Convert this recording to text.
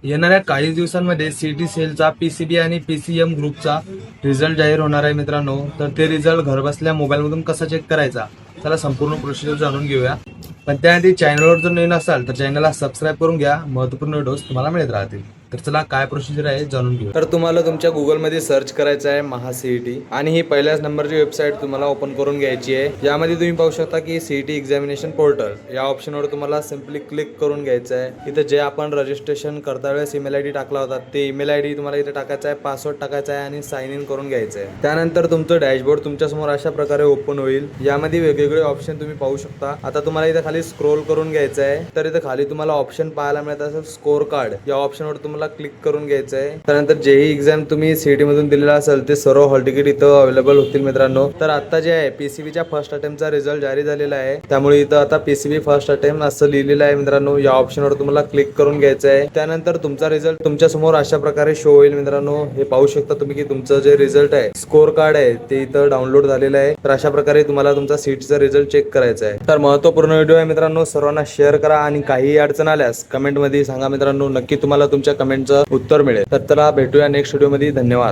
येणाऱ्या काही दिवसांमध्ये सीटी सेलचा पीसीबी आणि पीसीएम ग्रुपचा रिझल्ट जाहीर होणार आहे मित्रांनो. तर ते रिझल्ट घरबसल्या मोबाईलमधून कसा चेक करायचा, चला संपूर्ण प्रोसिजर जाणून घेऊया. पण त्याआधी चॅनलवर जर नवीन असाल तर चॅनलला सबस्क्राईब करून घ्या. महत्त्वपूर्ण व्हिडिओज तुम्हाला मिळत राहतील. तर चला काय प्रोसिजर आहे जाणून घेऊ. तर तुम्हाला तुमच्या गुगलमध्ये सर्च करायचं आहे महासीईटी आणि ही पहिल्याच नंबरची वेबसाईट तुम्हाला ओपन करून घ्यायची आहे. यामध्ये तुम्ही पाहू शकता की सीईटी एक्झामिनेशन पोर्टल या ऑप्शनवर तुम्हाला सिम्पली क्लिक करून घ्यायचं आहे. इथे जे आपण रजिस्ट्रेशन करता वेळेस ईमेल आयडी टाकला होता ते ईमेल आयडी तुम्हाला इथे टाकायचा आहे, पासवर्ड टाकायचा आहे आणि साइन इन करून घ्यायचं आहे. त्यानंतर तुमचं डॅशबोर्ड तुमच्यासमोर अशा प्रकारे ओपन होईल. यामध्ये वेगवेगळे ऑप्शन तुम्ही पाहू शकता. आता तुम्हाला इथे खाली स्क्रोल करून घ्यायचं आहे. तर इथे खाली तुम्हाला ऑप्शन पाहायला मिळत असेल स्कोर कार्ड, या ऑप्शनवर तुम्हाला क्लिक करून घ्यायचं आहे. त्यानंतर जेही एक्झाम तुम्ही सीईटी मधून दिलेला असेल ते सर्व हॉल तिकीट इथं अवेलेबल होतील मित्रांनो. तर आता जे आहे पीसीबीच्या फर्स्ट अटेम्प्टचा रिझल्ट जारी झालेला आहे, त्यामुळे इथं आता पीसीबी फर्स्ट अटेम्प्ट असं लिहिलेलं आहे मित्रांनो. या ऑप्शनवर तुम्हाला क्लिक करून घ्यायचं आहे. त्यानंतर तुमचा रिझल्ट तुमच्या समोर अशा प्रकारे शो होईल मित्रांनो. हे पाहू शकता तुम्ही की तुमचं जे रिझल्ट आहे स्कोर कार्ड आहे ते इथं डाउनलोड झालेलं आहे. तर अशा प्रकारे तुम्हाला तुमचा सीईटीचा रिझल्ट चेक करायचा आहे. तर महत्त्वपूर्ण व्हिडिओ आहे मित्रांनो, सर्वांना शेअर करा आणि काही अडचण आल्यास कमेंट मध्ये सांगा मित्रांनो. नक्की तुम्हाला तुमच्या कमेंटचं उत्तर मिळेल. तर चला भेटूया नेक्स्ट व्हिडिओ मध्ये. धन्यवाद.